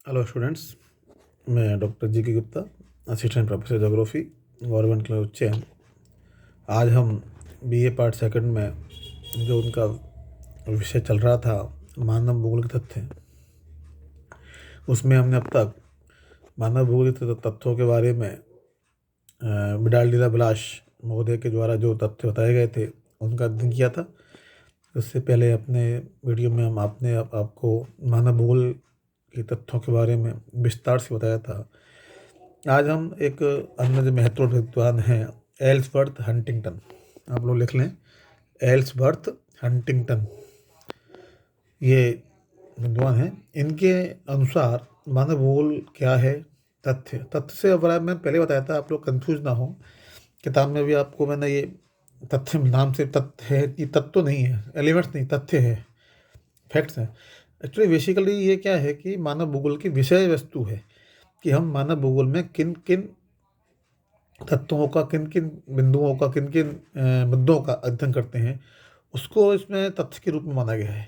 Hello students, मैं doctor जी के Gupta, assistant professor geography, government college Ujjain. आज हम बीए पार्ट सेकंड में जो उनका विषय चल रहा था मानव भूगोल के तथ्य, उसमें हमने अब तक मानव भूगोल के तथ्यों के बारे में बिडाल महोदय के द्वारा जो तथ्य बताए गए थे उनका अध्ययन किया था। उससे पहले अपने वीडियो में हम आपको मानव भूगोल के तथ्यों के बारे में विस्तार से बताया था। आज हम एक अन्य जो महत्वपूर्ण विद्वान हैं एल्सवर्थ हंटिंगटन, आप लोग लिख लें, एल्सवर्थ हंटिंगटन, ये विद्वान हैं। इनके अनुसार मानव भूगोल क्या है, तथ्य से अब मैं पहले बताया था, आप लोग कंफ्यूज ना हो। किताब में भी आपको मैंने ये तथ्य नाम से तथ्य है, ये तत्व तो नहीं है, एलिमेंट्स नहीं, तथ्य है, फैक्ट्स हैं। एक्चुअली बेसिकली ये क्या है कि मानव भूगोल की विषय वस्तु है कि हम मानव भूगोल में किन किन तत्वों का, किन किन बिंदुओं का, किन किन मुद्दों का अध्ययन करते हैं, उसको इसमें तथ्य के रूप में माना गया है।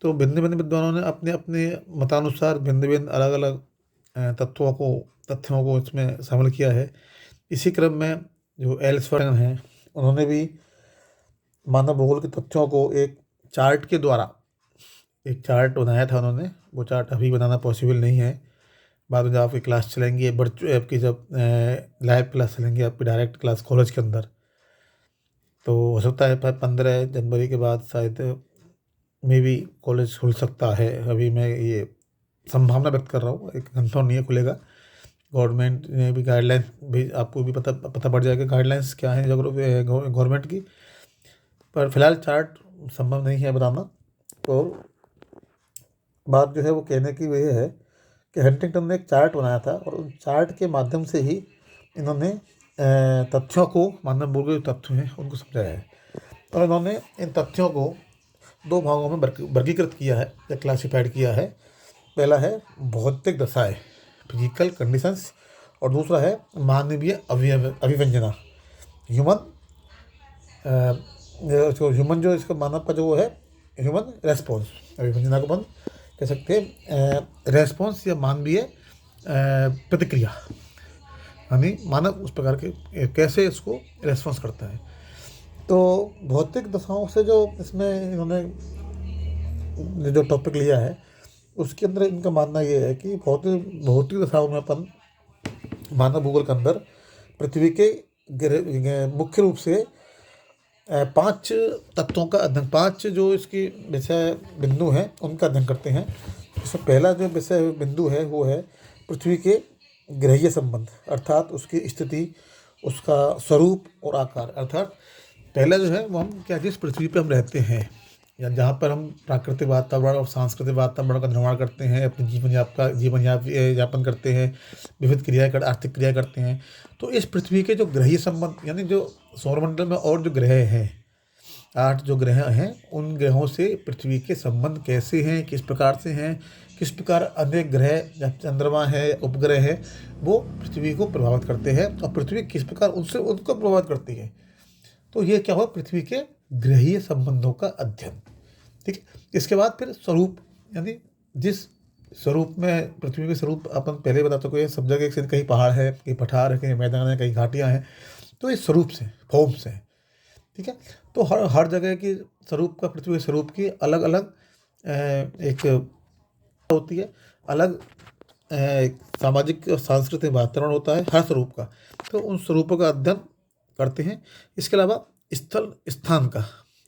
तो भिन्न भिन्न विद्वानों ने अपने अपने मतानुसार भिन्न भिन्न अलग अलग तथ्यों को इसमें शामिल किया है। इसी क्रम में जो एल्सवर्थ हैं, उन्होंने भी मानव भूगोल के तथ्यों को एक चार्ट के द्वारा एक चार्ट बनाया था उन्होंने। वो चार्ट अभी बनाना पॉसिबल नहीं है, बाद में जब आपकी क्लास चलेंगी, आपकी जब लाइव क्लास चलेंगी, आपकी डायरेक्ट क्लास कॉलेज के अंदर, तो हो सकता है 15 जनवरी के बाद शायद मे भी कॉलेज खुल सकता है। अभी मैं ये संभावना व्यक्त कर रहा हूँ, एक कंफर्म नहीं है खुलेगा। गवर्नमेंट ने भी गाइडलाइंस भी, आपको भी पता पड़ जाएगा गाइडलाइंस क्या है गवर्नमेंट की, पर फिलहाल चार्ट संभव नहीं है बताना। तो बात जो है वो कहने की वह है कि हंटिंगटन ने एक चार्ट बनाया था और उस चार्ट के माध्यम से ही इन्होंने तथ्यों को, मानव भूगोल के तथ्य हैं उनको समझाया है। और इन्होंने इन तथ्यों को दो भागों में वर्गीकृत किया है या क्लासिफाइड किया है। पहला है भौतिक दशाएं, फिजिकल कंडीशंस, और दूसरा है मानवीय अभिव्यंजना, ह्यूमन जो इसका मानव का जो है ह्यूमन रेस्पॉन्स, अभिव्यंजना को अपन कह सकते हैं रेस्पॉन्स या मानवीय प्रतिक्रिया, यानी मानव उस प्रकार के कैसे इसको रेस्पॉन्स करता है। तो भौतिक दशाओं से जो इसमें इन्होंने जो टॉपिक लिया है उसके अंदर इनका मानना ये है कि भौतिक दशाओं में अपन मानव भूगोल के अंदर पृथ्वी के मुख्य रूप से 5 तत्वों का अध्ययन, 5 जो इसकी विषय बिंदु हैं उनका अध्ययन करते हैं। इसमें पहला जो विषय बिंदु है वो है पृथ्वी के ग्रहीय संबंध, अर्थात उसकी स्थिति, उसका स्वरूप और आकार। अर्थात पहला जो है वो हम क्या, जिस पृथ्वी पे हम रहते हैं या जहाँ पर हम प्राकृतिक वातावरण और सांस्कृतिक वातावरण का निर्माण करते हैं, अपने जीवन यापन करते हैं, विविध आर्थिक क्रिया करते हैं, तो इस पृथ्वी के जो ग्रहीय संबंध, यानी जो सौरमंडल में और जो ग्रह हैं, 8 जो ग्रह हैं, उन ग्रहों से पृथ्वी के संबंध कैसे हैं, किस प्रकार से हैं, किस प्रकार अनेक ग्रह या चंद्रमा है, उपग्रह है, वो पृथ्वी को प्रभावित करते हैं और पृथ्वी किस प्रकार उनको प्रभावित करती है। तो ये क्या हुआ, पृथ्वी के ग्रहीय संबंधों का अध्ययन। ठीक है। इसके बाद फिर स्वरूप, यानी जिस स्वरूप में पृथ्वी के स्वरूप अपन पहले बता चुके हैं, सब जगह से कहीं पहाड़ है, कहीं पठार है, कहीं मैदान है, कहीं घाटियाँ हैं, तो इस स्वरूप से, फॉर्म से, ठीक है। तो हर जगह की स्वरूप का, पृथ्वी के स्वरूप की अलग अलग एक होती है, अलग सामाजिक और सांस्कृतिक वातावरण होता है हर स्वरूप का। तो उन स्वरूपों का अध्ययन करते हैं। इसके अलावा स्थान का,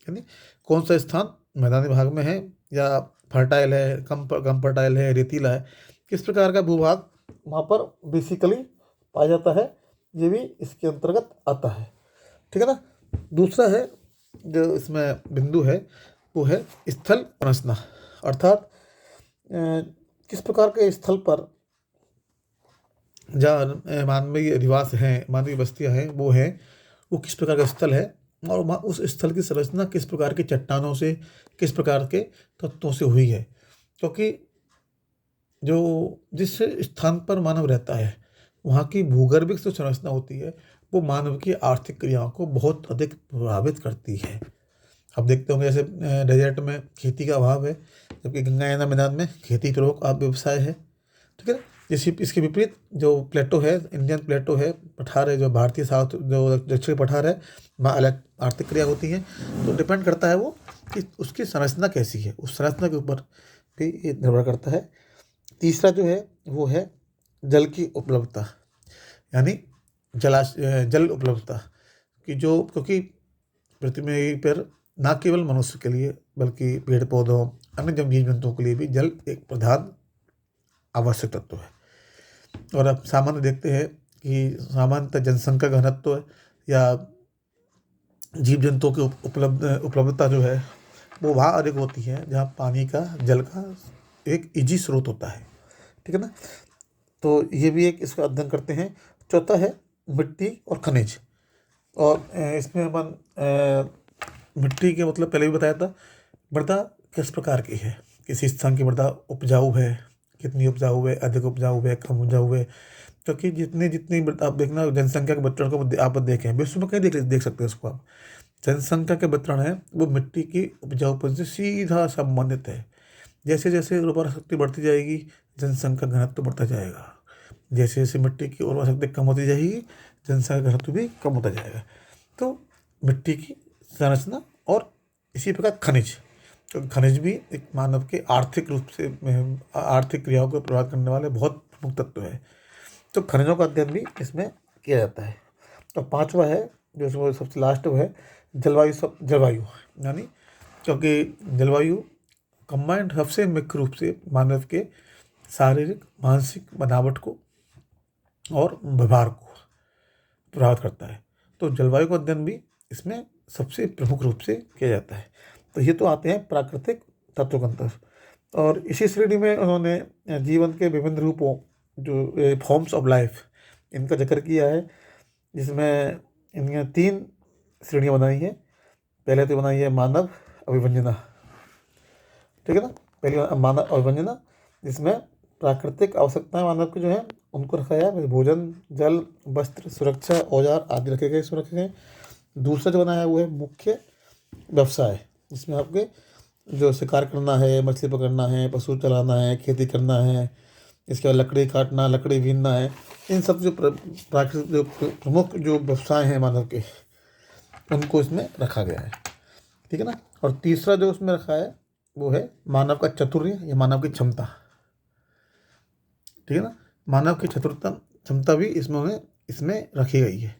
यानी कौन सा स्थान मैदानी भाग में है या फर्टाइल है, कम फर्टाइल है, रेतीला है, किस प्रकार का भूभाग वहाँ पर बेसिकली पाया जाता है, ये भी इसके अंतर्गत आता है। ठीक है ना। दूसरा है जो इसमें बिंदु है वो है स्थल संरचना, अर्थात किस प्रकार के स्थल पर जहाँ मानवीय अधिवास हैं, मानवीय बस्तियाँ हैं, वो किस प्रकार का स्थल है और वहाँ उस स्थल की संरचना किस प्रकार की चट्टानों से, किस प्रकार के तत्वों से हुई है। क्योंकि जो जिस स्थान पर मानव रहता है वहाँ की भूगर्भिक जो संरचना होती है वो मानव की आर्थिक क्रियाओं को बहुत अधिक प्रभावित करती है। आप देखते होंगे जैसे डेजर्ट में खेती का अभाव है, जबकि गंगा यमुना मैदान में खेती प्रमुख व्यवसाय है। ठीक है ना। इसी इसके विपरीत जो प्लेटो है, इंडियन प्लेटो है, पठार है, जो भारतीय साउथ जो दक्षिणी पठार है, वहाँ अलग आर्थिक क्रिया होती हैं। तो डिपेंड करता है वो कि उसकी संरचना कैसी है, उस संरचना के ऊपर भी ये निर्भर करता है। तीसरा जो है वो है जल की उपलब्धता, यानी जल उपलब्धता कि जो, क्योंकि पृथ्वी पर न केवल मनुष्य के लिए बल्कि पेड़ पौधों, अन्य जीव जंतुओं के लिए भी जल एक प्रधान आवश्यक तत्व है। और अब सामान्य देखते हैं कि सामान्यतः जनसंख्या घनत्व या जीव जंतुओं की उपलब्धता जो है वो वहाँ अधिक होती है जहाँ पानी का, जल का एक इजी स्रोत होता है, ठीक है ना। तो ये भी एक इसका अध्ययन करते हैं। चौथा है मिट्टी और खनिज। और इसमें अपन मिट्टी के मतलब पहले भी बताया था, मृदा किस प्रकार की है, किसी स्थान की मृदा उपजाऊ है, कितनी उपजाऊ है, अधिक उपजाऊ है, कम उपजाऊ है। क्योंकि जितनी जितनी आप देखना जनसंख्या के वितरण को आप देखें, विश्व में कहीं देख सकते हैं उसको आप, जनसंख्या के वितरण है वो मिट्टी की उपजाऊपन से सीधा संबंधित है। जैसे जैसे उर्वरा शक्ति बढ़ती जाएगी, जनसंख्या घनत्व बढ़ता जाएगा। जैसे जैसे मिट्टी की उर्वरा शक्ति कम होती जाएगी, जनसंख्या घनत्व भी कम होता जाएगा। तो मिट्टी की संरचना और इसी प्रकार खनिज, तो खनिज भी एक मानव के आर्थिक रूप से आर्थिक क्रियाओं को प्रभावित करने वाले बहुत प्रमुख तत्व है। तो खनिजों का अध्ययन भी इसमें किया जाता है। तो पांचवा है जो इसमें सबसे लास्ट वो है जलवायु, यानी क्योंकि जलवायु कंबाइंड सबसे मुख्य रूप से मानव के शारीरिक मानसिक बनावट को और व्यवहार को प्रभावित करता है। तो जलवायु का अध्ययन भी इसमें सबसे प्रमुख रूप से किया जाता है। तो ये तो आते हैं प्राकृतिक तत्वों के अंतर। और इसी श्रेणी में उन्होंने जीवन के विभिन्न रूपों, जो फॉर्म्स ऑफ लाइफ, इनका जिक्र किया है, जिसमें इनकी 3 श्रेणियाँ बनाई हैं। पहले तो बनाई है मानव अभिवंजना, ठीक है ना। पहली मानव अभिवंजना, जिसमें प्राकृतिक आवश्यकताएं मानव की जो है उनको रखा गया, भोजन, जल, वस्त्र, सुरक्षा, औजार आदि रखे गए, इसमें रखे गए। दूसरा जो बनाया वो है मुख्य व्यवसाय, जिसमें आपके जो शिकार करना है, मछली पकड़ना है, पशु चलाना है, खेती करना है, इसके बाद लकड़ी काटना, लकड़ी बीनना है। इन सब जो प्राकृतिक जो प्रमुख जो व्यवसाय हैं मानव के, उनको इसमें रखा गया है, ठीक है ना। और तीसरा जो उसमें रखा है वो है मानव का चातुर्य या मानव की क्षमता, ठीक है ना। मानव की चतुरता क्षमता भी इसमें रखी गई है।